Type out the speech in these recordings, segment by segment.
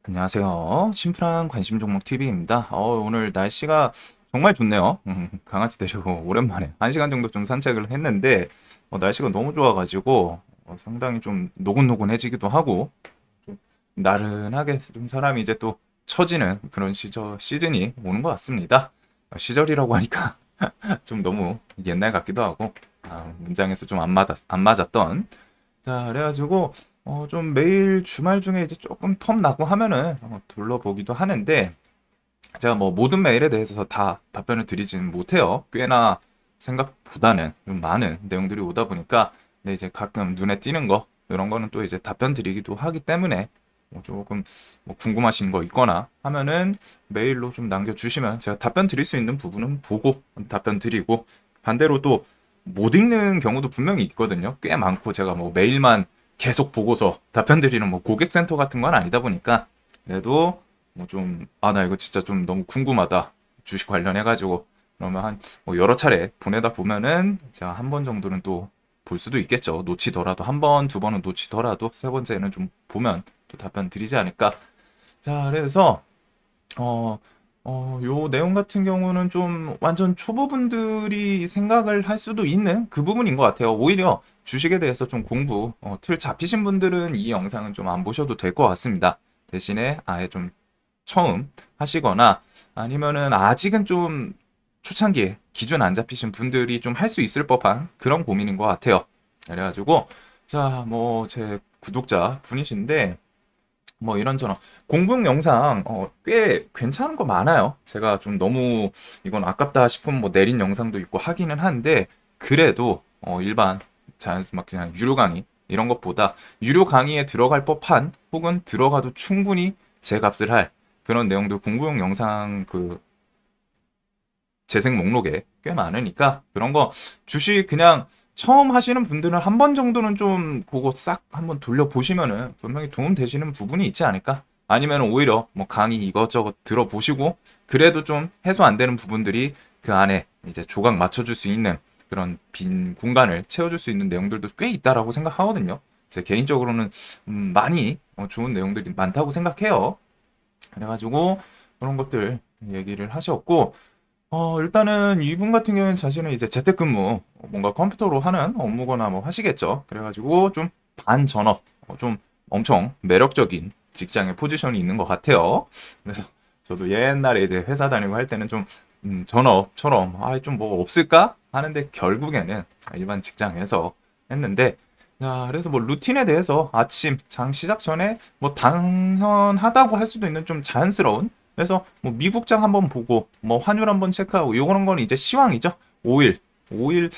안녕하세요. 심플한 관심 종목 TV입니다. 오늘 날씨가 정말 좋네요. 강아지 데리고 오랜만에 1시간 정도 좀 산책을 했는데 날씨가 너무 좋아가지고 상당히 좀 노곤노곤해지기도 하고 좀 나른하게 좀 사람이 이제 또 처지는 그런 시즌이 오는 것 같습니다. 시절이라고 하니까 좀 너무 옛날 같기도 하고 문장에서 좀 안 맞았던 자, 그래가지고, 좀 매일 주말 중에 이제 조금 텀 나고 하면은, 둘러보기도 하는데, 제가 뭐 모든 메일에 대해서 다 답변을 드리지는 못해요. 꽤나 생각보다는 좀 많은 내용들이 오다 보니까, 근데 이제 가끔 눈에 띄는 거, 이런 거는 또 이제 답변 드리기도 하기 때문에, 뭐 조금 뭐 궁금하신 거 있거나 하면은 메일로 좀 남겨주시면 제가 답변 드릴 수 있는 부분은 보고 답변 드리고, 반대로 또 못 읽는 경우도 분명히 있거든요. 꽤 많고 제가 뭐 메일만 계속 보고서 답변 드리는 뭐 고객센터 같은 건 아니다 보니까 그래도 뭐 좀, 나 이거 진짜 좀 너무 궁금하다. 주식 관련해가지고. 그러면 뭐 여러 차례 보내다 보면은 제가 한 번 정도는 또 볼 수도 있겠죠. 놓치더라도 한 번, 두 번은 놓치더라도 세 번째는 좀 보면 또 답변 드리지 않을까. 자, 그래서 어, 요 내용 같은 경우는 좀 완전 초보분들이 생각을 할 수도 있는 그 부분인 것 같아요. 오히려 주식에 대해서 좀 공부, 틀 잡히신 분들은 이 영상은 좀 안 보셔도 될 것 같습니다. 대신에 아예 좀 처음 하시거나 아니면은 아직은 좀 초창기에 기준 안 잡히신 분들이 좀 할 수 있을 법한 그런 고민인 것 같아요. 그래가지고, 자, 뭐, 제 구독자 분이신데, 뭐 이런저런 공부용 영상 꽤 괜찮은 거 많아요. 제가 좀 너무 이건 아깝다 싶으면 뭐 내린 영상도 있고 하기는 한데 그래도 일반 자연스 막 그냥 유료 강의 이런 것보다 유료 강의에 들어갈 법한 혹은 들어가도 충분히 제 값을 할 그런 내용들 공부용 영상 그 재생 목록에 꽤 많으니까 그런 거 주식 그냥 처음 하시는 분들은 한 번 정도는 좀 그거 싹 한번 돌려보시면은 분명히 도움 되시는 부분이 있지 않을까? 아니면 오히려 뭐 강의 이것저것 들어보시고 그래도 좀 해소 안 되는 부분들이 그 안에 이제 조각 맞춰줄 수 있는 그런 빈 공간을 채워줄 수 있는 내용들도 꽤 있다라고 생각하거든요. 제 개인적으로는 많이 좋은 내용들이 많다고 생각해요. 그래가지고 그런 것들 얘기를 하셨고 일단은 이분 같은 경우는 자신은 이제 재택근무, 뭔가 컴퓨터로 하는 업무거나 뭐 하시겠죠. 그래가지고 좀 반전업, 좀 엄청 매력적인 직장의 포지션이 있는 것 같아요. 그래서 저도 옛날에 이제 회사 다니고 할 때는 좀 전업처럼 좀 뭐 없을까 하는데 결국에는 일반 직장에서 했는데 자, 그래서 뭐 루틴에 대해서 아침 장 시작 전에 뭐 당연하다고 할 수도 있는 좀 자연스러운 그래서 뭐 미국장 한번 보고 뭐 환율 한번 체크하고 요거는 건 이제 시황이죠. 5일. 5일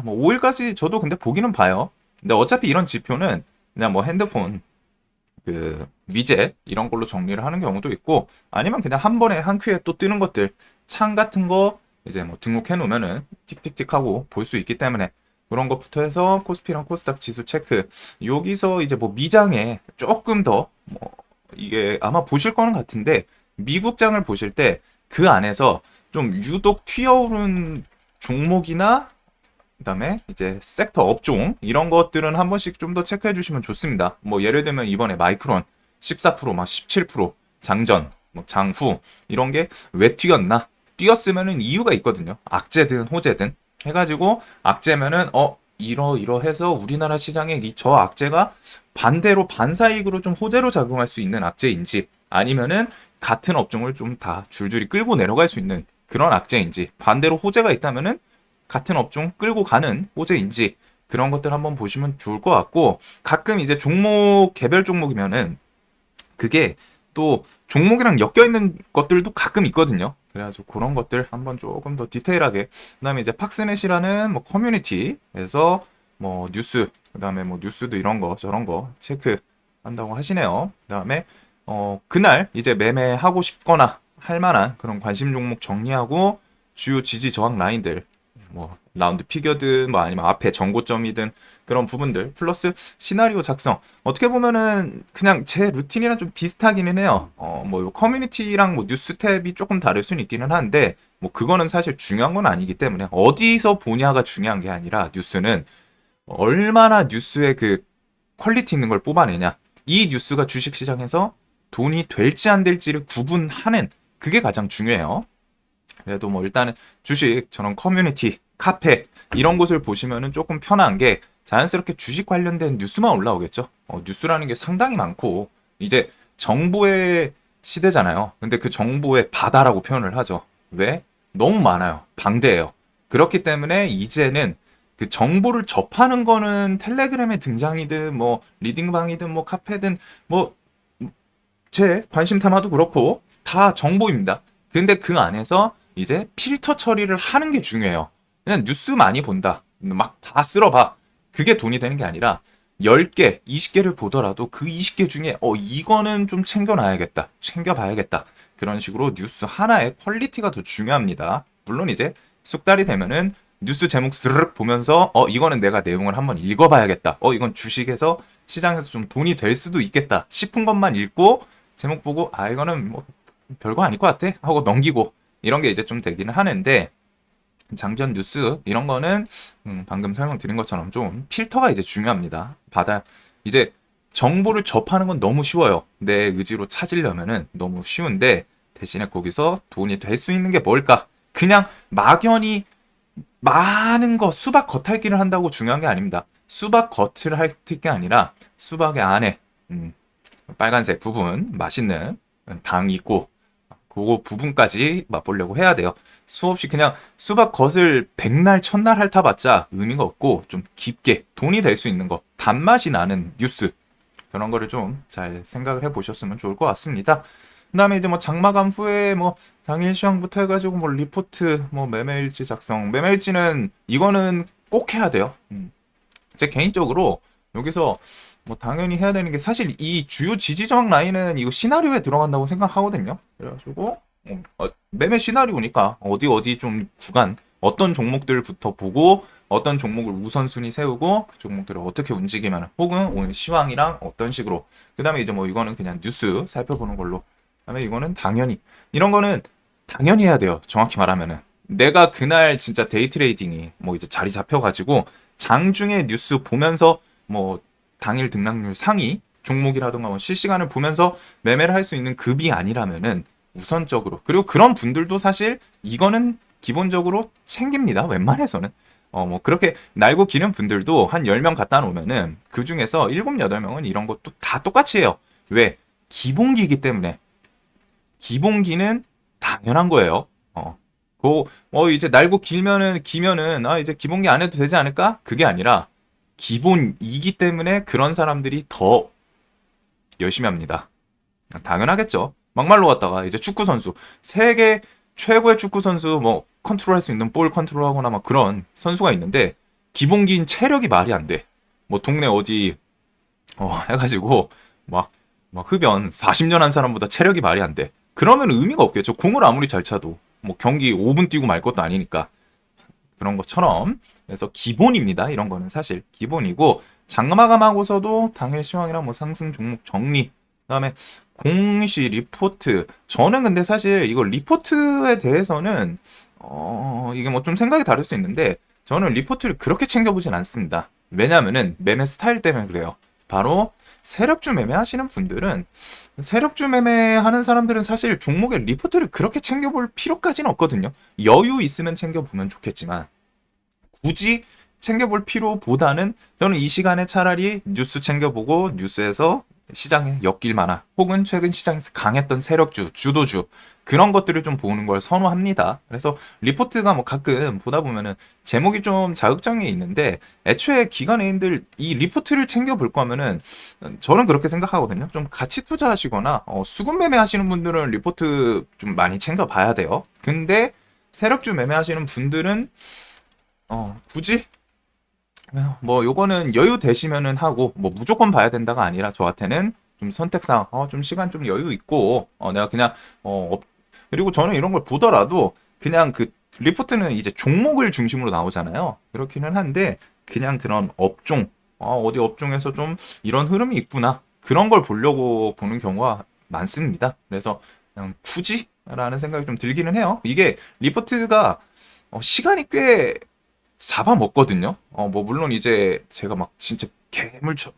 뭐 5일까지 저도 근데 보기는 봐요. 근데 어차피 이런 지표는 그냥 뭐 핸드폰 그 위젯 이런 걸로 정리를 하는 경우도 있고 아니면 그냥 한 번에 한 큐에 또 뜨는 것들 창 같은 거 이제 뭐 등록해 놓으면은 틱틱틱 하고 볼 수 있기 때문에 그런 것부터 해서 코스피랑 코스닥 지수 체크 여기서 이제 뭐 미장에 조금 더 뭐 이게 아마 보실 거는 같은데 미국장을 보실 때 그 안에서 좀 유독 튀어오른 종목이나 그다음에 이제 섹터 업종 이런 것들은 한 번씩 좀 더 체크해 주시면 좋습니다. 뭐 예를 들면 이번에 마이크론 14%막 17% 장전 뭐 장후 이런 게 왜 튀었나? 뛰었으면은 이유가 있거든요. 악재든 호재든 해가지고 악재면은 이러해서 우리나라 시장에 이 저 악재가 반대로 반사익으로 좀 호재로 작용할 수 있는 악재인지 아니면은 같은 업종을 좀 다 줄줄이 끌고 내려갈 수 있는 그런 악재인지 반대로 호재가 있다면은 같은 업종 끌고 가는 호재인지 그런 것들 한번 보시면 좋을 것 같고 가끔 이제 종목 개별 종목이면은 그게 또 종목이랑 엮여 있는 것들도 가끔 있거든요. 그래가지고 그런 것들 한번 조금 더 디테일하게 그다음에 이제 팍스넷이라는 뭐 커뮤니티에서 뭐 뉴스 그다음에 뭐 뉴스도 이런 거 저런 거 체크 한다고 하시네요. 그다음에 그날 이제 매매하고 싶거나 할 만한 그런 관심 종목 정리하고 주요 지지 저항 라인들 뭐 라운드 피겨든 뭐 아니면 앞에 정고점이든 그런 부분들 플러스 시나리오 작성 어떻게 보면은 그냥 제 루틴이랑 좀 비슷하기는 해요. 뭐 커뮤니티랑 뭐 뉴스 탭이 조금 다를 수는 있기는 한데 뭐 그거는 사실 중요한 건 아니기 때문에 어디서 보냐가 중요한 게 아니라 뉴스는 얼마나 뉴스의 그 퀄리티 있는 걸 뽑아내냐 이 뉴스가 주식시장에서 돈이 될지 안 될지를 구분하는 그게 가장 중요해요. 그래도 뭐 일단은 주식 저런 커뮤니티, 카페 이런 곳을 보시면은 조금 편한 게 자연스럽게 주식 관련된 뉴스만 올라오겠죠. 뉴스라는 게 상당히 많고 이제 정보의 시대잖아요. 근데 그 정보의 바다라고 표현을 하죠. 왜? 너무 많아요. 방대해요. 그렇기 때문에 이제는 그 정보를 접하는 거는 텔레그램의 등장이든 뭐 리딩방이든 뭐 카페든 뭐 제 관심 테마도 그렇고 다 정보입니다. 근데 그 안에서 이제 필터 처리를 하는 게 중요해요. 그냥 뉴스 많이 본다. 막 다 쓸어봐. 그게 돈이 되는 게 아니라 10개, 20개를 보더라도 그 20개 중에 이거는 좀 챙겨놔야겠다. 챙겨봐야겠다. 그런 식으로 뉴스 하나의 퀄리티가 더 중요합니다. 물론 이제 숙달이 되면은 뉴스 제목 스르륵 보면서 이거는 내가 내용을 한번 읽어봐야겠다. 이건 주식에서 시장에서 좀 돈이 될 수도 있겠다 싶은 것만 읽고 제목 보고 이거는 뭐 별거 아닐 것 같아 하고 넘기고 이런 게 이제 좀 되기는 하는데 장전 뉴스 이런 거는 방금 설명드린 것처럼 좀 필터가 이제 중요합니다. 이제 정보를 접하는 건 너무 쉬워요. 내 의지로 찾으려면은 너무 쉬운데 대신에 거기서 돈이 될 수 있는 게 뭘까? 그냥 막연히 많은 거 수박 겉핥기를 한다고 중요한 게 아닙니다. 수박 겉을 핥을 게 아니라 수박의 안에 빨간색 부분 맛있는 당 있고 그거 부분까지 맛보려고 해야 돼요. 수없이 그냥 수박 겉을 백날 첫날 핥아봤자 의미가 없고 좀 깊게 돈이 될 수 있는 거 단맛이 나는 뉴스 그런 거를 좀 잘 생각을 해보셨으면 좋을 것 같습니다. 그다음에 이제 뭐 장마감 후에 뭐 당일 시황부터 해가지고 뭐 리포트 뭐 매매일지 작성 매매일지는 이거는 꼭 해야 돼요. 제 개인적으로 여기서 뭐 당연히 해야 되는 게 사실 이 주요 지지 저항 라인은 이거 시나리오에 들어간다고 생각하거든요. 그래가지고 매매 시나리오니까 어디 좀 구간 어떤 종목들부터 보고 어떤 종목을 우선순위 세우고 그 종목들을 어떻게 움직이면 혹은 오늘 시황이랑 어떤 식으로 그다음에 이제 뭐 이거는 그냥 뉴스 살펴보는 걸로 그다음에 이거는 당연히 이런 거는 당연히 해야 돼요. 정확히 말하면은 내가 그날 진짜 데이 트레이딩이 뭐 이제 자리 잡혀가지고 장중에 뉴스 보면서 뭐 당일 등락률 상위 종목이라든가 뭐 실시간을 보면서 매매를 할 수 있는 급이 아니라면은 우선적으로 그리고 그런 분들도 사실 이거는 기본적으로 챙깁니다. 웬만해서는 뭐 그렇게 날고 기는 분들도 한 10명 갖다 놓으면은 그 중에서 7, 8명은 이런 것도 다 똑같이 해요. 왜? 기본기이기 때문에 기본기는 당연한 거예요. 이제 날고 기면은 이제 기본기 안 해도 되지 않을까? 그게 아니라 기본이기 때문에 그런 사람들이 더 열심히 합니다. 당연하겠죠. 막말로 갔다가 이제 축구 선수 세계 최고의 축구 선수 뭐 컨트롤할 수 있는 볼 컨트롤하거나 막 그런 선수가 있는데 기본기인 체력이 말이 안 돼. 뭐 동네 어디 해가지고 막 흡연 40년 한 사람보다 체력이 말이 안 돼. 그러면 의미가 없겠죠. 공을 아무리 잘 차도 뭐 경기 5분 뛰고 말 것도 아니니까 그런 것처럼 그래서 기본입니다. 이런 거는 사실 기본이고 장마감하고서도 당일 시황이랑 뭐 상승 종목 정리 그다음에 공시 리포트 저는 근데 사실 이거 리포트에 대해서는 이게 뭐 좀 생각이 다를 수 있는데 저는 리포트를 그렇게 챙겨보진 않습니다. 왜냐면은 매매 스타일 때문에 그래요. 바로 세력주 매매하시는 분들은 세력주 매매하는 사람들은 사실 종목의 리포트를 그렇게 챙겨볼 필요까지는 없거든요. 여유 있으면 챙겨보면 좋겠지만 굳이 챙겨볼 필요보다는 저는 이 시간에 차라리 뉴스 챙겨보고 뉴스에서 시장에 엮일 만한 혹은 최근 시장에서 강했던 세력주, 주도주 그런 것들을 좀 보는 걸 선호합니다. 그래서 리포트가 뭐 가끔 보다 보면은 제목이 좀 자극적인 게 있는데 애초에 기관애인들 이 리포트를 챙겨볼 거면은 저는 그렇게 생각하거든요. 좀 가치 투자하시거나 수급 매매하시는 분들은 리포트 좀 많이 챙겨봐야 돼요. 근데 세력주 매매하시는 분들은 굳이 뭐 요거는 여유 되시면은 하고 뭐 무조건 봐야 된다가 아니라 저한테는 좀 선택상 좀 시간 좀 여유 있고 내가 그냥 그리고 저는 이런 걸 보더라도 그냥 그 리포트는 이제 종목을 중심으로 나오잖아요. 그렇기는 한데 그냥 그런 업종 어디 업종에서 좀 이런 흐름이 있구나 그런 걸 보려고 보는 경우가 많습니다. 그래서 그냥 굳이라는 생각이 좀 들기는 해요. 이게 리포트가 시간이 꽤 잡아먹거든요. 뭐 물론 이제 제가 막 진짜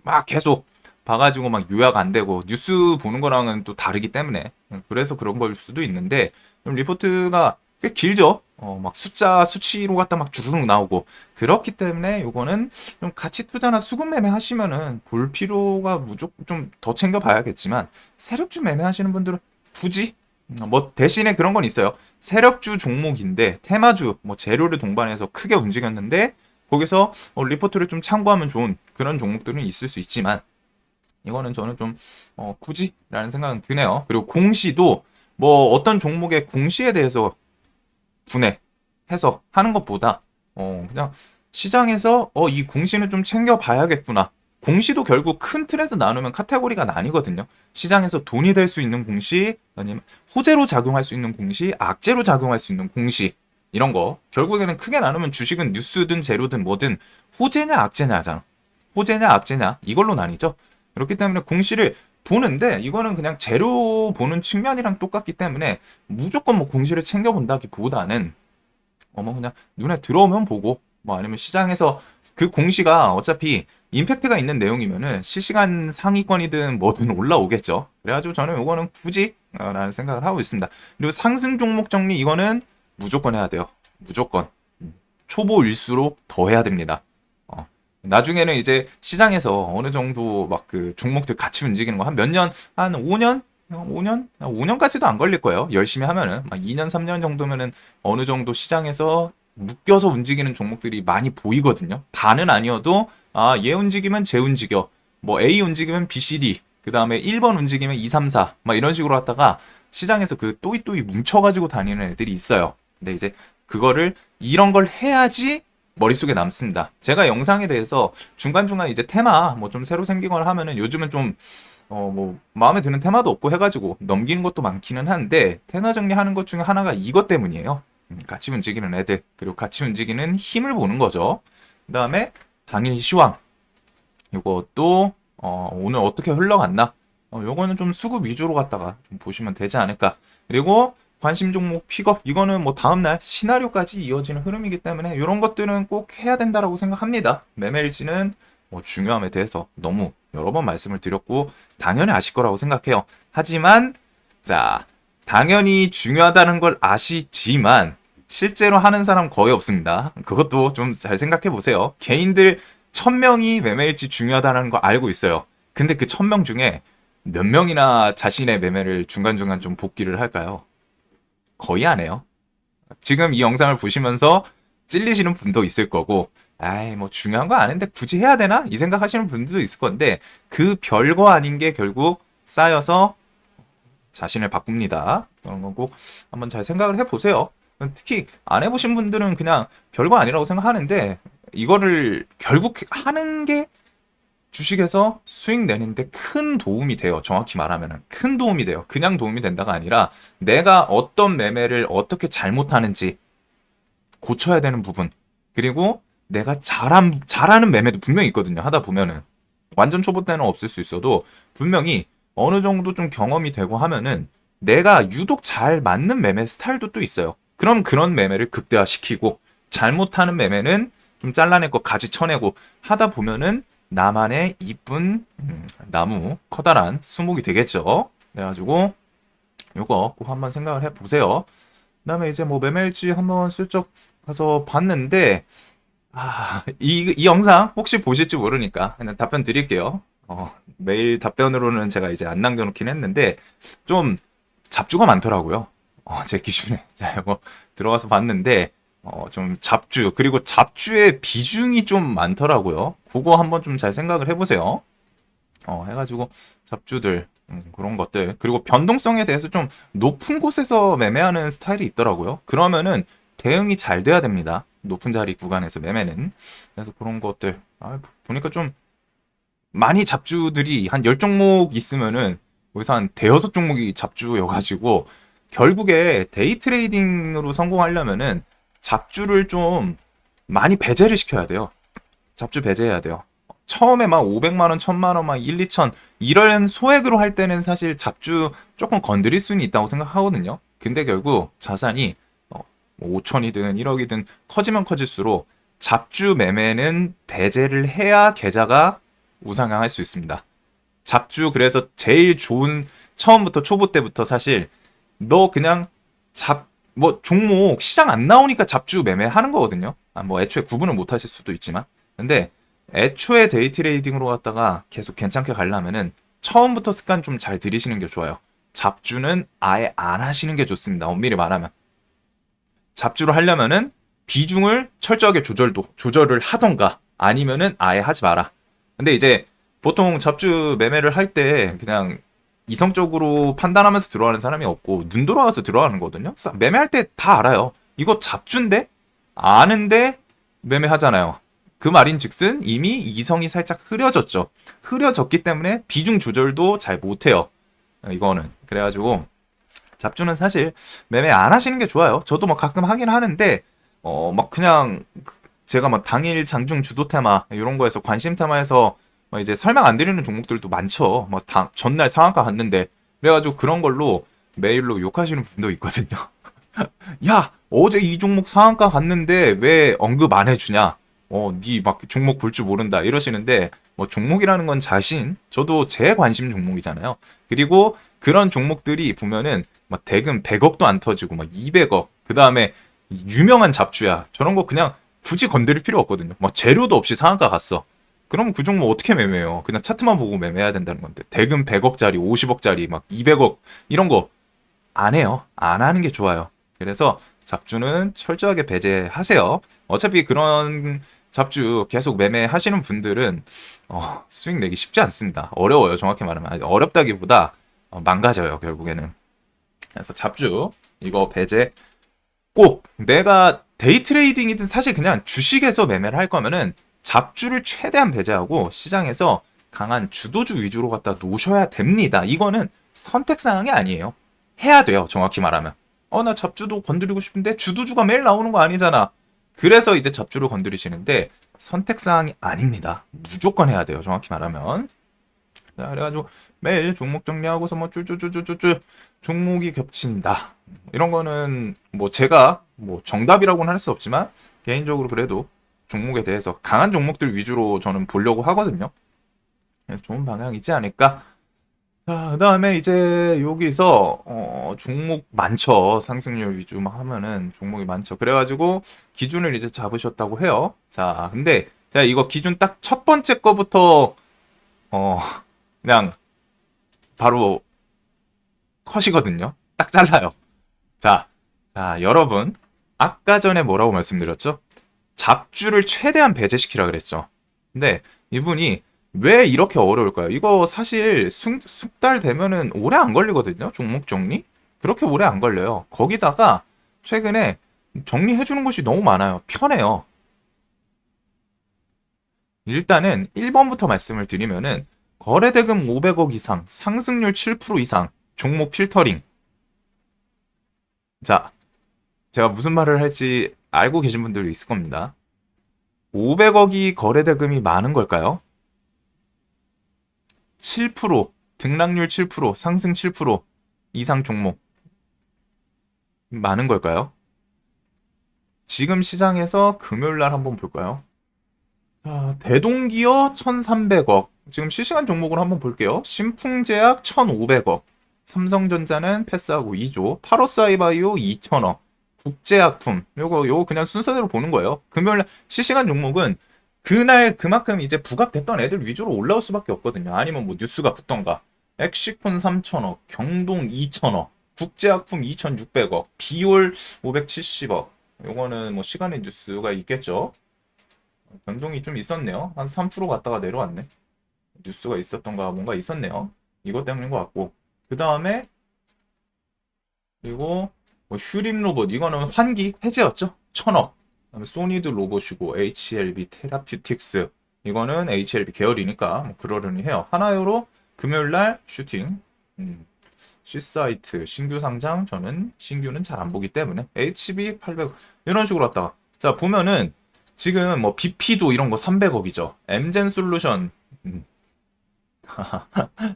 막 계속 봐가지고 막 요약 안 되고 뉴스 보는 거랑은 또 다르기 때문에 그래서 그런 걸 수도 있는데 좀 리포트가 꽤 길죠. 막 숫자 수치로 갖다 막 주르륵 나오고 그렇기 때문에 요거는 좀 가치 투자나 수급 매매 하시면은 볼 필요가 무조건 좀 더 챙겨 봐야겠지만 세력주 매매 하시는 분들은 굳이 뭐 대신에 그런 건 있어요. 세력주 종목인데 테마주 뭐 재료를 동반해서 크게 움직였는데 거기서 리포트를 좀 참고하면 좋은 그런 종목들은 있을 수 있지만 이거는 저는 좀 굳이라는 생각은 드네요. 그리고 공시도 뭐 어떤 종목의 공시에 대해서 분해, 해석하는 것보다 그냥 시장에서 이 공시는 좀 챙겨봐야겠구나. 공시도 결국 큰 틀에서 나누면 카테고리가 나뉘거든요. 시장에서 돈이 될 수 있는 공시, 아니면 호재로 작용할 수 있는 공시, 악재로 작용할 수 있는 공시 이런 거. 결국에는 크게 나누면 주식은 뉴스든 재료든 뭐든 호재냐 악재냐잖아. 호재냐 악재냐 이걸로 나뉘죠. 그렇기 때문에 공시를 보는데 이거는 그냥 재료 보는 측면이랑 똑같기 때문에 무조건 뭐 공시를 챙겨본다기보다는 뭐 그냥 눈에 들어오면 보고 뭐 아니면 시장에서 그 공시가 어차피 임팩트가 있는 내용이면은 실시간 상위권이든 뭐든 올라오겠죠. 그래가지고 저는 이거는 굳이 라는 생각을 하고 있습니다. 그리고 상승 종목 정리 이거는 무조건 해야 돼요. 무조건 초보일수록 더 해야 됩니다. 나중에는 이제 시장에서 어느 정도 막 그 종목들 같이 움직이는 거 한 몇 년, 한 5년? 5년? 5년까지도 안 걸릴 거예요. 열심히 하면은. 막 2년, 3년 정도면은 어느 정도 시장에서 묶여서 움직이는 종목들이 많이 보이거든요. 다는 아니어도, 얘 움직이면 쟤 움직여. 뭐 A 움직이면 B, C, D. 그 다음에 1번 움직이면 2, 3, 4. 막 이런 식으로 하다가 시장에서 그 또이또이 뭉쳐가지고 다니는 애들이 있어요. 근데 이제 그거를 이런 걸 해야지 머릿속에 남습니다. 제가 영상에 대해서 중간중간 이제 테마 뭐 좀 새로 생기거나 하면은 요즘은 좀 뭐 마음에 드는 테마도 없고 해가지고 넘기는 것도 많기는 한데 테마 정리하는 것 중에 하나가 이것 때문이에요. 같이 움직이는 애들 그리고 같이 움직이는 힘을 보는 거죠. 그 다음에 당일 시황 이것도 오늘 어떻게 흘러갔나 요거는 좀 수급 위주로 갖다가 좀 보시면 되지 않을까. 그리고 관심 종목 픽업 이거는 뭐 다음날 시나리오까지 이어지는 흐름이기 때문에 이런 것들은 꼭 해야 된다라고 생각합니다. 매매일지는 뭐 중요함에 대해서 너무 여러 번 말씀을 드렸고 당연히 아실 거라고 생각해요. 하지만 자 당연히 중요하다는 걸 아시지만 실제로 하는 사람 거의 없습니다. 그것도 좀 잘 생각해 보세요. 개인들 1000명이 매매일지 중요하다는 거 알고 있어요. 근데 그 1000명 중에 몇 명이나 자신의 매매를 중간중간 좀 복귀를 할까요? 거의 안 해요. 지금 이 영상을 보시면서 찔리시는 분도 있을 거고, 아이, 뭐 중요한 거 아닌데 굳이 해야 되나? 이 생각 하시는 분들도 있을 건데, 그 별거 아닌 게 결국 쌓여서 자신을 바꿉니다. 그런 거 꼭 한번 잘 생각을 해보세요. 특히 안 해보신 분들은 그냥 별거 아니라고 생각하는데, 이거를 결국 하는 게 주식에서 수익 내는데 큰 도움이 돼요. 정확히 말하면 큰 도움이 돼요. 그냥 도움이 된다가 아니라 내가 어떤 매매를 어떻게 잘못하는지 고쳐야 되는 부분 그리고 내가 잘하는 매매도 분명히 있거든요. 하다 보면은 완전 초보 때는 없을 수 있어도 분명히 어느 정도 좀 경험이 되고 하면은 내가 유독 잘 맞는 매매 스타일도 또 있어요. 그럼 그런 매매를 극대화시키고 잘못하는 매매는 좀 잘라낼 거 가지 쳐내고 하다 보면은 나만의 이쁜 나무 커다란 수목이 되겠죠. 그래가지고 요거 꼭 한번 생각을 해보세요. 그다음에 이제 뭐 매매일지 한번 슬쩍 가서 봤는데 이 영상 혹시 보실지 모르니까 그냥 답변 드릴게요. 메일 답변으로는 제가 이제 안 남겨놓긴 했는데 좀 잡주가 많더라고요. 제 기준에 자 이거 들어가서 봤는데 좀 잡주, 그리고 잡주의 비중이 좀 많더라고요. 그거 한번 좀 잘 생각을 해보세요. 해가지고 잡주들, 그런 것들. 그리고 변동성에 대해서 좀 높은 곳에서 매매하는 스타일이 있더라고요. 그러면은 대응이 잘 돼야 됩니다. 높은 자리 구간에서 매매는. 그래서 그런 것들. 보니까 좀 많이 잡주들이 한 10종목 있으면은 거기서 한 대여섯 종목이 잡주여가지고 결국에 데이 트레이딩으로 성공하려면은 잡주를 좀 많이 배제를 시켜야 돼요. 잡주 배제해야 돼요. 처음에 막 500만 원, 1000만 원, 막 1, 2천 이런 소액으로 할 때는 사실 잡주 조금 건드릴 수는 있다고 생각하거든요. 근데 결국 자산이 5천이든 1억이든 커지면 커질수록 잡주 매매는 배제를 해야 계좌가 우상향할 수 있습니다. 잡주 그래서 제일 좋은 처음부터 초보 때부터 사실 너 그냥 뭐 종목 시장 안 나오니까 잡주 매매하는 거거든요. 뭐 애초에 구분을 못 하실 수도 있지만 근데 애초에 데이 트레이딩으로 갔다가 계속 괜찮게 가려면은 처음부터 습관 좀 잘 들이시는 게 좋아요. 잡주는 아예 안 하시는 게 좋습니다. 엄밀히 말하면 잡주를 하려면은 비중을 철저하게 조절을 하던가 아니면은 아예 하지 마라. 근데 이제 보통 잡주 매매를 할 때 그냥 이성적으로 판단하면서 들어가는 사람이 없고 눈 돌아가서 들어가는 거거든요. 매매할 때 다 알아요. 이거 잡주인데 아는데 매매하잖아요. 그 말인즉슨 이미 이성이 살짝 흐려졌죠. 흐려졌기 때문에 비중 조절도 잘 못해요. 이거는 그래가지고 잡주는 사실 매매 안 하시는 게 좋아요. 저도 막 가끔 하긴 하는데 막 그냥 제가 막 당일 장중 주도 테마 이런 거에서 관심 테마에서 이제 설명 안 드리는 종목들도 많죠. 막 전날 상한가 갔는데 그래가지고 그런 걸로 메일로 욕하시는 분도 있거든요. 야, 어제 이 종목 상한가 갔는데 왜 언급 안 해주냐? 니 막 종목 볼 줄 모른다 이러시는데 뭐 종목이라는 건 저도 제 관심 종목이잖아요. 그리고 그런 종목들이 보면은 막 대금 100억도 안 터지고 막 200억 그 다음에 유명한 잡주야. 저런 거 그냥 굳이 건드릴 필요 없거든요. 막 재료도 없이 상한가 갔어. 그럼 그 종목 어떻게 매매해요? 그냥 차트만 보고 매매해야 된다는 건데 대금 100억짜리 50억짜리 막 200억 이런 거 안 해요. 안 하는 게 좋아요. 그래서 잡주는 철저하게 배제하세요. 어차피 그런 잡주 계속 매매하시는 분들은 수익 내기 쉽지 않습니다. 어려워요. 정확히 말하면 어렵다기보다 망가져요. 결국에는. 그래서 잡주 이거 배제 꼭 내가 데이 트레이딩이든 사실 그냥 주식에서 매매를 할 거면은 잡주를 최대한 배제하고 시장에서 강한 주도주 위주로 갖다 놓으셔야 됩니다. 이거는 선택사항이 아니에요. 해야 돼요. 정확히 말하면. 나 잡주도 건드리고 싶은데 주도주가 매일 나오는 거 아니잖아. 그래서 이제 잡주를 건드리시는데 선택사항이 아닙니다. 무조건 해야 돼요. 정확히 말하면. 자, 그래가지고 매일 종목 정리하고서 뭐 쭈쭈쭈쭈쭈쭈 종목이 겹친다. 이런 거는 뭐 제가 뭐 정답이라고는 할 수 없지만 개인적으로 그래도 종목에 대해서 강한 종목들 위주로 저는 보려고 하거든요. 그래서 좋은 방향이지 않을까. 자, 그 다음에 이제 여기서 종목 많죠. 상승률 위주 막 하면은 종목이 많죠. 그래가지고 기준을 이제 잡으셨다고 해요. 자, 근데 제가 이거 기준 딱 첫 번째 거부터 어 그냥 바로 컷이거든요. 딱 잘라요. 자, 여러분 아까 전에 뭐라고 말씀드렸죠? 잡주를 최대한 배제시키라 그랬죠. 근데 이분이 왜 이렇게 어려울까요? 이거 사실 숙달 되면은 오래 안 걸리거든요. 종목 정리? 그렇게 오래 안 걸려요. 거기다가 최근에 정리해주는 곳이 너무 많아요. 편해요. 일단은 1번부터 말씀을 드리면은 거래대금 500억 이상, 상승률 7% 이상, 종목 필터링. 자, 제가 무슨 말을 할지 알고 계신 분들도 있을 겁니다. 500억이 거래대금이 많은 걸까요? 7%, 등락률 7%, 상승 7% 이상 종목 많은 걸까요? 지금 시장에서 금요일 날 한번 볼까요? 자, 대동기어 1,300억. 지금 실시간 종목으로 한번 볼게요. 신풍제약 1,500억. 삼성전자는 패스하고 2조. 파로사이바이오 2,000억. 국제약품. 요거 그냥 순서대로 보는 거예요. 금요일 날 실시간 종목은 그날 그만큼 이제 부각됐던 애들 위주로 올라올 수밖에 없거든요. 아니면 뭐 뉴스가 붙던가. 엑시콘 3천억, 경동 2천억, 국제약품 2,600억, 비올 570억. 요거는 뭐 시간의 뉴스가 있겠죠. 변동이 좀 있었네요. 한 3% 갔다가 내려왔네. 뉴스가 있었던가 뭔가 있었네요. 이것 때문인 것 같고. 그 다음에 그리고 뭐 휴림 로봇 이거는 환기 해제였죠. 1,000억. 그다음에 소니드 로봇이고 HLB 테라퓨틱스 이거는 HLB 계열이니까 뭐 그러려니 해요. 하나요로 금요일 날 슈팅. C사이트 신규 상장 저는 신규는 잘 안 보기 때문에 HB 800 이런 식으로 왔다가 자 보면은 지금 뭐 BP도 이런 거 300억이죠. 엠젠 솔루션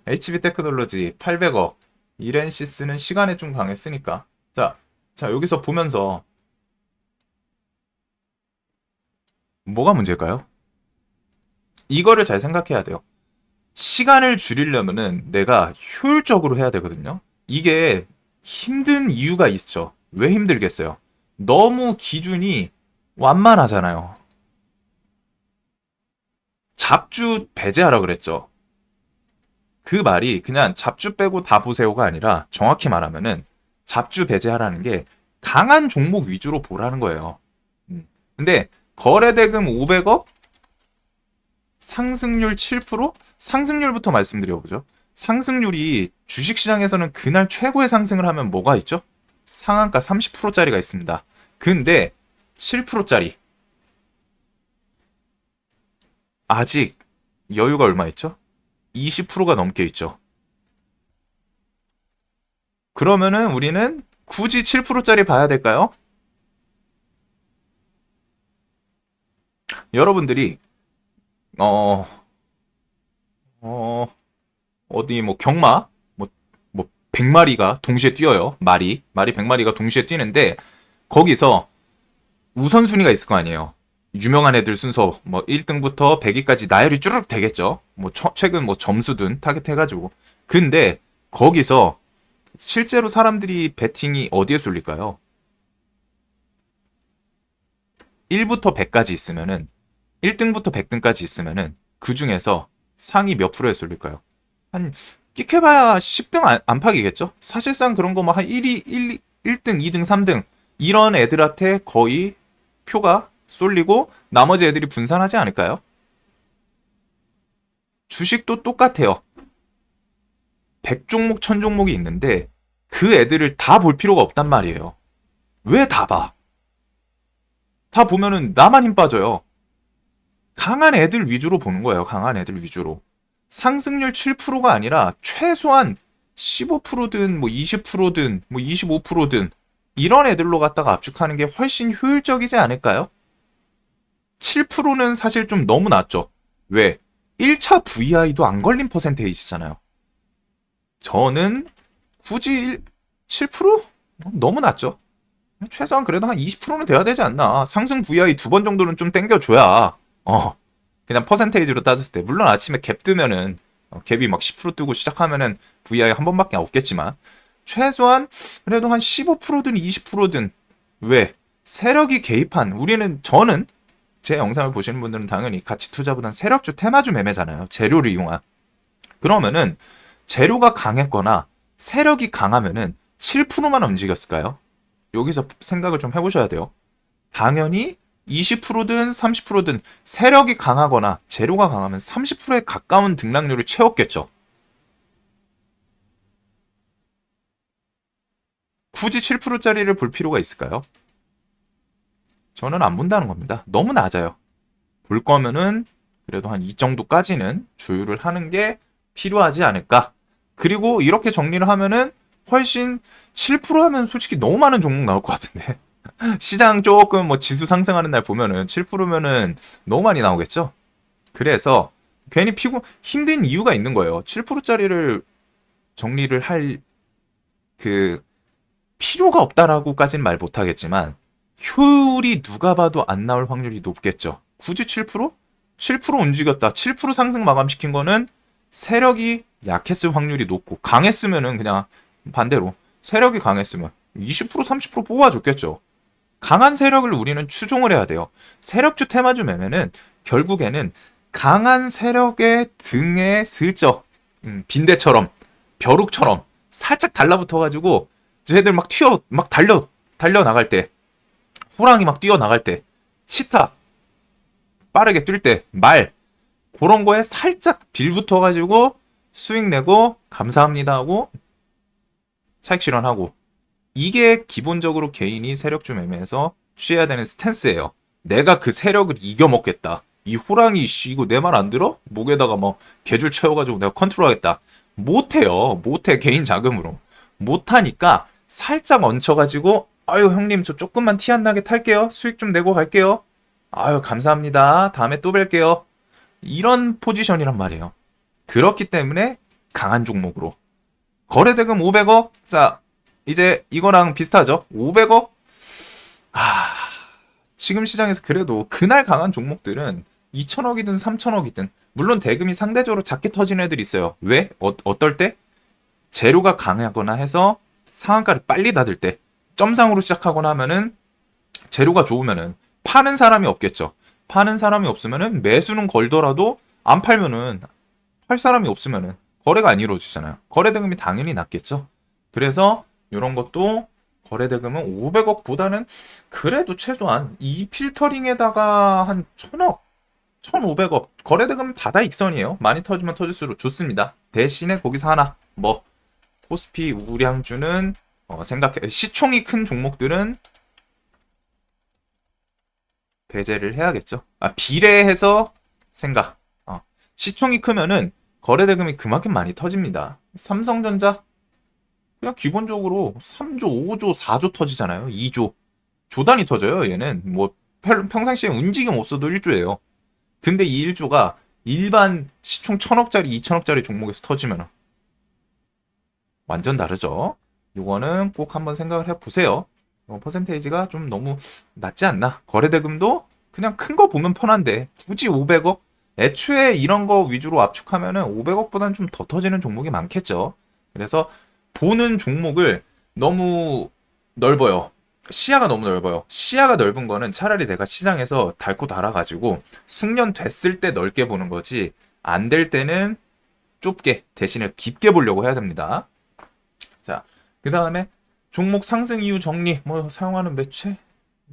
HB 테크놀로지 800억 이렌시스는 시간에 좀 강했으니까 자 여기서 보면서 뭐가 문제일까요? 이거를 잘 생각해야 돼요. 시간을 줄이려면은 내가 효율적으로 해야 되거든요. 이게 힘든 이유가 있죠. 왜 힘들겠어요? 너무 기준이 완만하잖아요. 잡주 배제하라 그랬죠. 그 말이 그냥 잡주 빼고 다 보세요가 아니라 정확히 말하면은 잡주 배제하라는 게 강한 종목 위주로 보라는 거예요. 근데 거래대금 500억, 상승률 7%? 상승률부터 말씀드려보죠. 상승률이 주식시장에서는 그날 최고의 상승을 하면 뭐가 있죠? 상한가 30%짜리가 있습니다. 근데 7%짜리 아직 여유가 얼마 있죠? 20%가 넘게 있죠. 그러면은 우리는 굳이 7%짜리 봐야 될까요? 여러분들이 어, 어, 어디 뭐 경마 뭐 100마리가 동시에 뛰어요. 말이 100마리가 동시에 뛰는데 거기서 우선순위가 있을 거 아니에요. 유명한 애들 순서 뭐 1등부터 100위까지 나열이 쭈르륵 되겠죠. 뭐 최근 뭐 점수든 타겟 해가지고. 근데 거기서 실제로 사람들이 배팅이 어디에 쏠릴까요? 1부터 100까지 있으면은 1등부터 100등까지 있으면은 그 중에서 상위 몇 프로에 쏠릴까요? 한 끽해봐야 10등 안팎이겠죠? 사실상 그런 거 뭐 한 1등, 2등, 3등 이런 애들한테 거의 표가 쏠리고 나머지 애들이 분산하지 않을까요? 주식도 똑같아요. 100종목, 1000종목이 있는데 그 애들을 다 볼 필요가 없단 말이에요. 왜 다 봐? 다 보면은 나만 힘 빠져요. 강한 애들 위주로 보는 거예요. 강한 애들 위주로. 상승률 7%가 아니라 최소한 15%든 뭐 20%든 뭐 25%든 이런 애들로 갖다가 압축하는 게 훨씬 효율적이지 않을까요? 7%는 사실 좀 너무 낮죠. 왜? 1차 VI도 안 걸린 퍼센테이지잖아요. 저는 굳이 7%? 너무 낮죠. 최소한 그래도 한 20%는 돼야 되지 않나. 상승 VI 2번 정도는 좀 땡겨줘야 그냥 퍼센테이지로 따졌을 때 물론 아침에 갭 뜨면은 갭이 막 10% 뜨고 시작하면은 VI 한 번밖에 없겠지만 최소한 그래도 한 15%든 20%든 왜? 세력이 개입한 저는 제 영상을 보시는 분들은 당연히 가치 투자보단 세력주 테마주 매매잖아요. 재료를 이용한. 그러면은 재료가 강했거나 세력이 강하면은 7%만 움직였을까요? 여기서 생각을 좀 해보셔야 돼요. 당연히 20%든 30%든 세력이 강하거나 재료가 강하면 30%에 가까운 등락률을 채웠겠죠. 굳이 7%짜리를 볼 필요가 있을까요? 저는 안 본다는 겁니다. 너무 낮아요. 볼 거면은 그래도 한 이 정도까지는 조율을 하는 게 필요하지 않을까. 그리고 이렇게 정리를 하면은 훨씬 7% 하면 솔직히 너무 많은 종목 나올 것 같은데. 시장 조금 뭐 지수 상승하는 날 보면은 7%면은 너무 많이 나오겠죠? 그래서 괜히 힘든 이유가 있는 거예요. 7%짜리를 정리를 할 그 필요가 없다라고까지는 말 못하겠지만 효율이 누가 봐도 안 나올 확률이 높겠죠. 굳이 7%? 7% 움직였다. 7% 상승 마감시킨 거는 세력이 약했을 확률이 높고 강했으면은 그냥 반대로 세력이 강했으면 20% 30% 뽑아줬겠죠. 강한 세력을 우리는 추종을 해야 돼요. 세력주 테마주 매매는 결국에는 강한 세력의 등에 슬쩍 빈대처럼 벼룩처럼 살짝 달라붙어가지고 쟤들 막 달려 나갈 때 호랑이 막 뛰어 나갈 때 치타 빠르게 뛸 때 말 그런 거에 살짝 빌붙어가지고 수익 내고 감사합니다 하고 차익 실현하고 이게 기본적으로 개인이 세력주 매매에서 취해야 되는 스탠스예요. 내가 그 세력을 이겨먹겠다. 이 호랑이 이거 내 말 안 들어? 목에다가 뭐 개줄 채워가지고 내가 컨트롤하겠다. 못해요. 못해 개인 자금으로. 못하니까 살짝 얹혀가지고 아유 형님 저 조금만 티 안 나게 탈게요. 수익 좀 내고 갈게요. 아유 감사합니다. 다음에 또 뵐게요. 이런 포지션이란 말이에요. 그렇기 때문에 강한 종목으로 거래대금 500억 자 이제 이거랑 비슷하죠. 500억 지금 시장에서 그래도 그날 강한 종목들은 2천억이든 3천억이든 물론 대금이 상대적으로 작게 터지는 애들이 있어요. 왜? 어떨 때? 재료가 강하거나 해서 상한가를 빨리 닫을 때 점상으로 시작하거나 하면은 재료가 좋으면은 파는 사람이 없겠죠. 파는 사람이 없으면은 매수는 걸더라도 안 팔면은 팔 사람이 없으면은 거래가 안 이루어지잖아요. 거래 대금이 당연히 낮겠죠. 그래서 이런 것도 거래 대금은 500억보다는 그래도 최소한 이 필터링에다가 한 1000억, 1500억 거래 대금 바다 익선이에요. 많이 터지면 터질수록 좋습니다. 대신에 거기서 하나 뭐 코스피 우량주는 생각해 시총이 큰 종목들은 배제를 해야겠죠. 비례해서 생각. 시총이 크면은 거래 대금이 그만큼 많이 터집니다. 삼성전자 그냥 기본적으로 3조, 5조, 4조 터지잖아요. 2조. 조 단위 터져요. 얘는 뭐 평상시에 움직임 없어도 1조예요. 근데 이 1조가 일반 시총 1000억짜리, 2000억짜리 종목에서 터지면 완전 다르죠. 이거는 꼭 한번 생각을 해보세요. 퍼센테이지가 좀 너무 낮지 않나? 거래대금도 그냥 큰 거 보면 편한데 굳이 500억? 애초에 이런 거 위주로 압축하면은 500억보다는 좀 더 터지는 종목이 많겠죠. 그래서 보는 종목을 너무 넓어요. 시야가 너무 넓어요. 시야가 넓은 거는 차라리 내가 시장에서 닳고 닳아가지고 숙련됐을 때 넓게 보는 거지 안 될 때는 좁게 대신에 깊게 보려고 해야 됩니다. 자, 그 다음에 종목 상승 이유 정리, 뭐 사용하는 매체,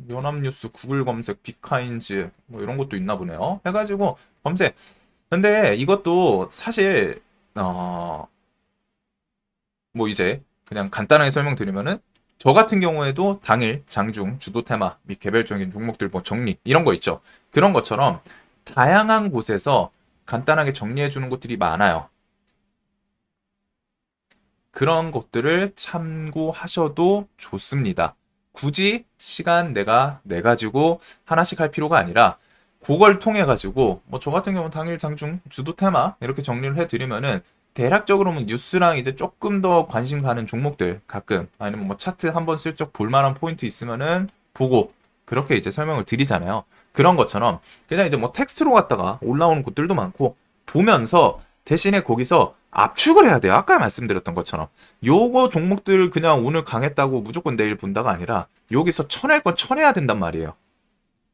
연합뉴스, 구글 검색, 빅카인즈, 뭐 이런 것도 있나 보네요. 해가지고 검색. 근데 이것도 사실 뭐 이제 그냥 간단하게 설명드리면은 저 같은 경우에도 당일 장중 주도 테마 및 개별적인 종목들 뭐 정리 이런 거 있죠. 그런 것처럼 다양한 곳에서 간단하게 정리해 주는 곳들이 많아요. 그런 것들을 참고하셔도 좋습니다. 굳이 시간 내가 내 가지고 하나씩 할 필요가 아니라 그걸 통해 가지고 뭐 저 같은 경우는 당일 장중 주도 테마 이렇게 정리를 해드리면은 대략적으로 뭐 뉴스랑 이제 조금 더 관심 가는 종목들 가끔 아니면 뭐 차트 한번 슬쩍 볼만한 포인트 있으면은 보고 그렇게 이제 설명을 드리잖아요. 그런 것처럼 그냥 이제 뭐 텍스트로 갔다가 올라오는 곳들도 많고 보면서 대신에 거기서 압축을 해야 돼요. 아까 말씀드렸던 것처럼. 요거 종목들 그냥 오늘 강했다고 무조건 내일 본다가 아니라 여기서 쳐낼 건 쳐내야 된단 말이에요.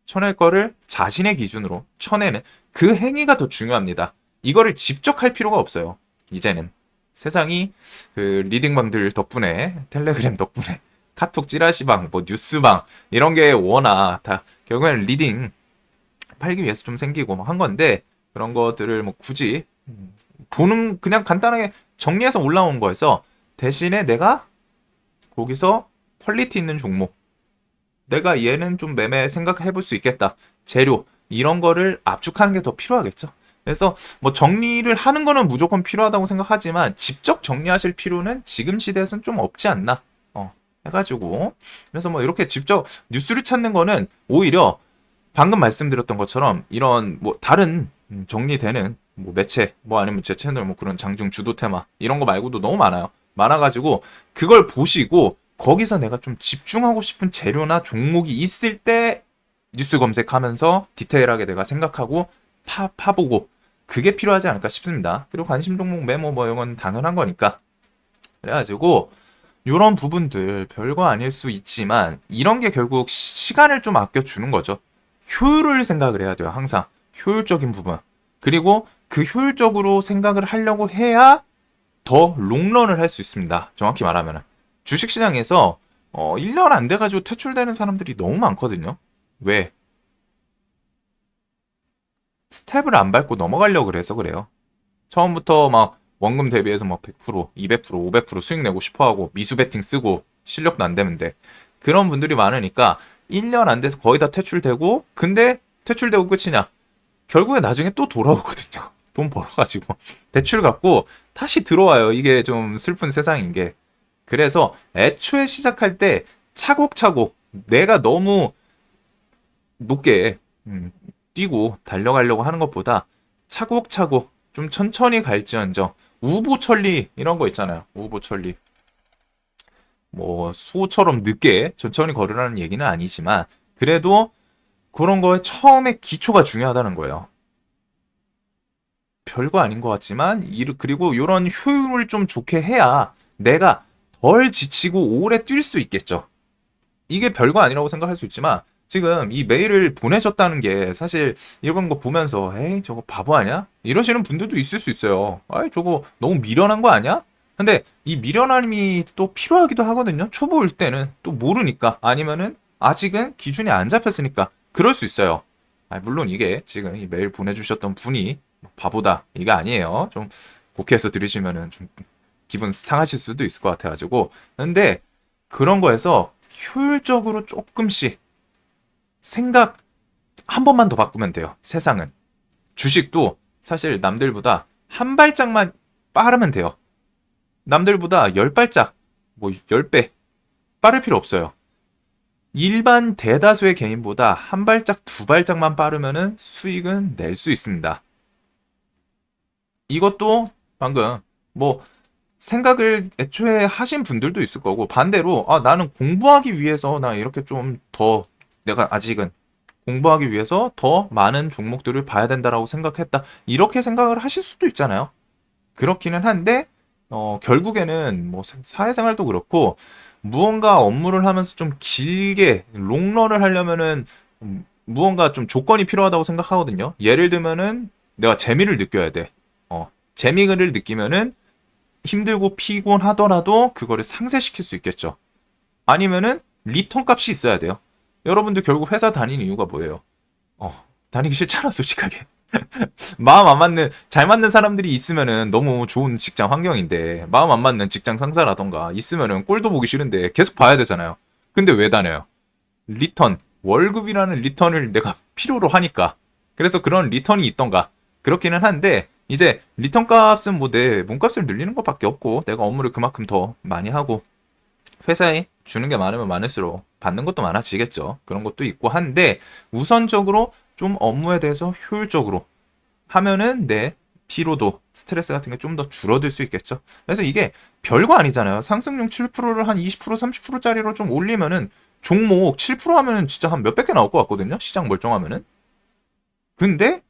쳐낼 거를 자신의 기준으로 쳐내는 그 행위가 더 중요합니다. 이거를 직접 할 필요가 없어요. 이제는. 세상이 그 리딩방들 덕분에 텔레그램 덕분에 카톡 찌라시방 뭐 뉴스방 이런 게 워낙 다 결국에는 리딩 팔기 위해서 좀 생기고 뭐 한 건데 그런 것들을 뭐 굳이 보는 그냥 간단하게 정리해서 올라온 거에서 대신에 내가 거기서 퀄리티 있는 종목 내가 얘는 좀 매매 생각해 볼 수 있겠다 재료 이런 거를 압축하는 게 더 필요하겠죠. 그래서 뭐 정리를 하는 거는 무조건 필요하다고 생각하지만 직접 정리하실 필요는 지금 시대에서는 좀 없지 않나 해가지고 그래서 뭐 이렇게 직접 뉴스를 찾는 거는 오히려 방금 말씀드렸던 것처럼 이런 뭐 다른 정리되는 뭐 매체 뭐 아니면 제 채널 뭐 그런 장중 주도 테마 이런 거 말고도 너무 많아요. 많아가지고 그걸 보시고 거기서 내가 좀 집중하고 싶은 재료나 종목이 있을 때 뉴스 검색하면서 디테일하게 내가 생각하고 파보고 그게 필요하지 않을까 싶습니다. 그리고 관심 종목 메모 뭐 이런 건 당연한 거니까 그래가지고 이런 부분들 별거 아닐 수 있지만 이런 게 결국 시간을 좀 아껴주는 거죠. 효율을 생각을 해야 돼요. 항상 효율적인 부분. 그리고 그 효율적으로 생각을 하려고 해야 더 롱런을 할 수 있습니다. 정확히 말하면 주식시장에서 1년 안 돼가지고 퇴출되는 사람들이 너무 많거든요. 왜? 스텝을 안 밟고 넘어가려고 그래서 그래요. 처음부터 막 원금 대비해서 막 100%, 200%, 500% 수익 내고 싶어하고 미수 베팅 쓰고 실력도 안 되는데 그런 분들이 많으니까 1년 안 돼서 거의 다 퇴출되고 근데 퇴출되고 끝이냐? 결국에 나중에 또 돌아오거든요. 돈 벌어가지고 대출 갚고 다시 들어와요. 이게 좀 슬픈 세상인 게. 그래서 애초에 시작할 때 차곡차곡 내가 너무 높게 뛰고 달려가려고 하는 것보다 차곡차곡 좀 천천히 갈지언정 우보천리 이런 거 있잖아요. 우보천리 뭐 소처럼 늦게 천천히 걸으라는 얘기는 아니지만 그래도 그런 거에 처음에 기초가 중요하다는 거예요. 별거 아닌 것 같지만 그리고 이런 효율을 좀 좋게 해야 내가 덜 지치고 오래 뛸 수 있겠죠. 이게 별거 아니라고 생각할 수 있지만 지금 이 메일을 보내셨다는 게 사실 이런 거 보면서 에이 저거 바보 아니야? 이러시는 분들도 있을 수 있어요. 아이 저거 너무 미련한 거 아니야? 근데 이 미련함이 또 필요하기도 하거든요. 초보일 때는 또 모르니까 아니면은 아직은 기준이 안 잡혔으니까 그럴 수 있어요. 물론 이게 지금 이 메일 보내주셨던 분이 바보다 이게 아니에요. 좀 곡해서 들으시면은 좀 기분 상하실 수도 있을 것 같아가지고 근데 그런 거에서 효율적으로 조금씩 생각 한 번만 더 바꾸면 돼요. 세상은. 주식도 사실 남들보다 한 발짝만 빠르면 돼요. 남들보다 10발짝, 뭐 10배 빠를 필요 없어요. 일반 대다수의 개인보다 한 발짝, 두 발짝만 빠르면은 수익은 낼 수 있습니다. 이것도 방금 뭐 생각을 애초에 하신 분들도 있을 거고 반대로 나는 공부하기 위해서 나 이렇게 좀 더 내가 아직은 공부하기 위해서 더 많은 종목들을 봐야 된다라고 생각했다. 이렇게 생각을 하실 수도 있잖아요. 그렇기는 한데 결국에는 뭐 사회생활도 그렇고 무언가 업무를 하면서 좀 길게 롱런을 하려면은 무언가 좀 조건이 필요하다고 생각하거든요. 예를 들면은 내가 재미를 느껴야 돼. 재미를 느끼면은 힘들고 피곤하더라도 그거를 상쇄시킬 수 있겠죠. 아니면은 리턴 값이 있어야 돼요. 여러분들 결국 회사 다니는 이유가 뭐예요? 다니기 싫잖아, 솔직하게. 마음 안 맞는, 잘 맞는 사람들이 있으면은 너무 좋은 직장 환경인데, 마음 안 맞는 직장 상사라던가 있으면은 꼴도 보기 싫은데 계속 봐야 되잖아요. 근데 왜 다녀요? 리턴, 월급이라는 리턴을 내가 필요로 하니까. 그래서 그런 리턴이 있던가. 그렇기는 한데, 이제 리턴 값은 뭐 내 몸값을 늘리는 것밖에 없고, 내가 업무를 그만큼 더 많이 하고, 회사에 주는 게 많으면 많을수록 받는 것도 많아지겠죠. 그런 것도 있고 한데 우선적으로 좀 업무에 대해서 효율적으로 하면은 내 피로도, 스트레스 같은 게 좀 더 줄어들 수 있겠죠. 그래서 이게 별거 아니잖아요. 상승률 7%를 한 20%, 30%짜리로 좀 올리면은 종목 7% 하면은 진짜 한 몇백 개 나올 것 같거든요. 시장 멀쩡하면은. 근데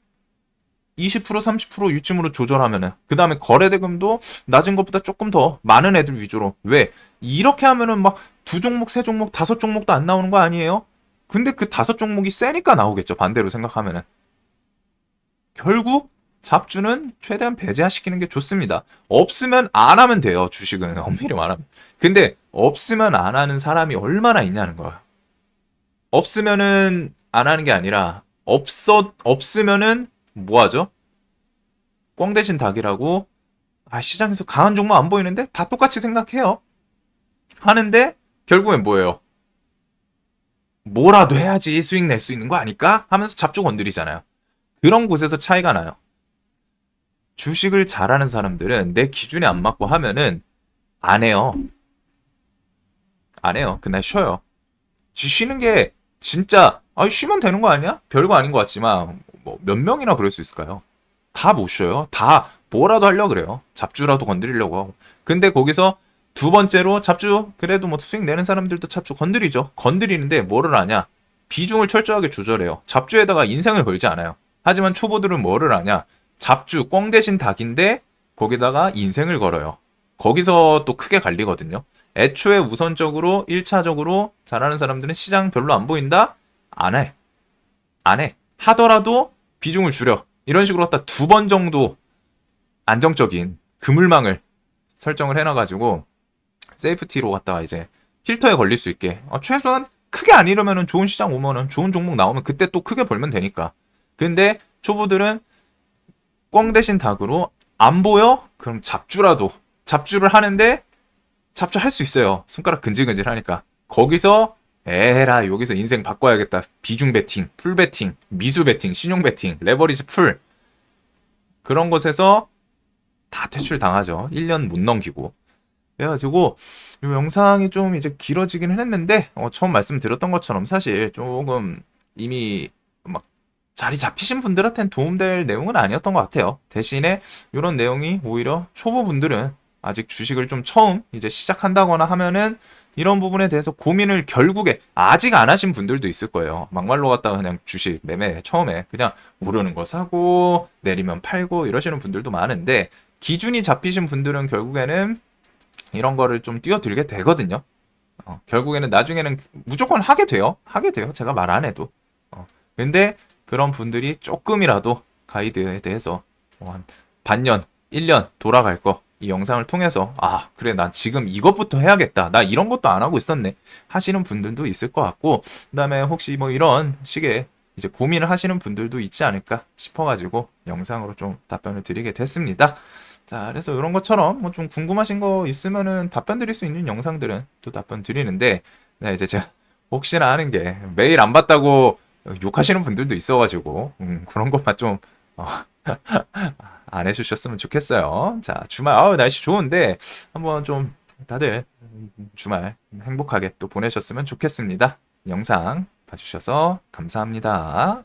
20% 30% 유쯤으로 조절하면은 그 다음에 거래대금도 낮은 것보다 조금 더 많은 애들 위주로 왜 이렇게 하면은 막 두 종목 세 종목 다섯 종목도 안 나오는 거 아니에요? 근데 그 다섯 종목이 세니까 나오겠죠. 반대로 생각하면은 결국 잡주는 최대한 배제시키는 게 좋습니다. 없으면 안 하면 돼요. 주식은 엄밀히 말하면. 근데 없으면 안 하는 사람이 얼마나 있냐는 거야. 없으면은 안 하는 게 아니라 없으면은 뭐 하죠? 꽝 대신 닭이라고 시장에서 강한 종목 안 보이는데 다 똑같이 생각해요. 하는데 결국엔 뭐예요? 뭐라도 해야지 수익 낼 수 있는 거 아닐까? 하면서 잡조 건드리잖아요. 그런 곳에서 차이가 나요. 주식을 잘하는 사람들은 내 기준에 안 맞고 하면은 안 해요. 안 해요. 그날 쉬어요. 쉬는 게 진짜 쉬면 되는 거 아니야? 별거 아닌 것 같지만 뭐 몇 명이나 그럴 수 있을까요? 다 못 쉬어요. 다 뭐라도 하려고 그래요. 잡주라도 건드리려고 하고. 근데 거기서 두 번째로 잡주 그래도 뭐 수익 내는 사람들도 잡주 건드리죠. 건드리는데 뭐를 하냐? 비중을 철저하게 조절해요. 잡주에다가 인생을 걸지 않아요. 하지만 초보들은 뭐를 하냐? 잡주 꽝 대신 닭인데 거기다가 인생을 걸어요. 거기서 또 크게 갈리거든요. 애초에 우선적으로 1차적으로 잘하는 사람들은 시장 별로 안 보인다? 안 해. 안 해. 하더라도 비중을 줄여. 이런 식으로 갖다 두 번 정도 안정적인 그물망을 설정을 해놔가지고 세이프티로 갖다가 이제 필터에 걸릴 수 있게 최소한 크게 안 잃으면은 좋은 시장 오면은 좋은 종목 나오면 그때 또 크게 벌면 되니까. 근데 초보들은 꽝 대신 닭으로 안 보여? 그럼 잡주를 하는데 잡주 할 수 있어요. 손가락 근질근질 하니까. 거기서 에라 여기서 인생 바꿔야겠다. 비중 베팅, 풀 베팅, 미수 베팅, 신용 베팅, 레버리지 풀 그런 것에서 다 퇴출 당하죠. 1년 못 넘기고. 그래가지고 이 영상이 좀 이제 길어지긴 했는데 처음 말씀드렸던 것처럼 사실 조금 이미 막 자리 잡히신 분들한테는 도움될 내용은 아니었던 것 같아요. 대신에 이런 내용이 오히려 초보분들은 아직 주식을 좀 처음 이제 시작한다거나 하면은 이런 부분에 대해서 고민을 결국에 아직 안 하신 분들도 있을 거예요. 막말로 갖다가 그냥 주식 매매 처음에 그냥 오르는 거 사고 내리면 팔고 이러시는 분들도 많은데 기준이 잡히신 분들은 결국에는 이런 거를 좀 뛰어들게 되거든요. 결국에는 나중에는 무조건 하게 돼요. 하게 돼요. 제가 말 안 해도. 근데 그런 분들이 조금이라도 가이드에 대해서 한 반년, 1년 돌아갈 거, 이 영상을 통해서, 아, 그래, 난 지금 이것부터 해야겠다. 나 이런 것도 안 하고 있었네. 하시는 분들도 있을 것 같고, 그 다음에 혹시 뭐 이런 식의 이제 고민을 하시는 분들도 있지 않을까 싶어가지고 영상으로 좀 답변을 드리게 됐습니다. 자, 그래서 이런 것처럼 뭐 좀 궁금하신 거 있으면은 답변 드릴 수 있는 영상들은 또 답변 드리는데, 네, 이제 제가 혹시나 하는 게 메일 안 봤다고 욕하시는 분들도 있어가지고, 그런 것만 좀, 어, 안 해주셨으면 좋겠어요. 자, 주말, 날씨 좋은데, 한번 좀 다들 주말 행복하게 또 보내셨으면 좋겠습니다. 영상 봐주셔서 감사합니다.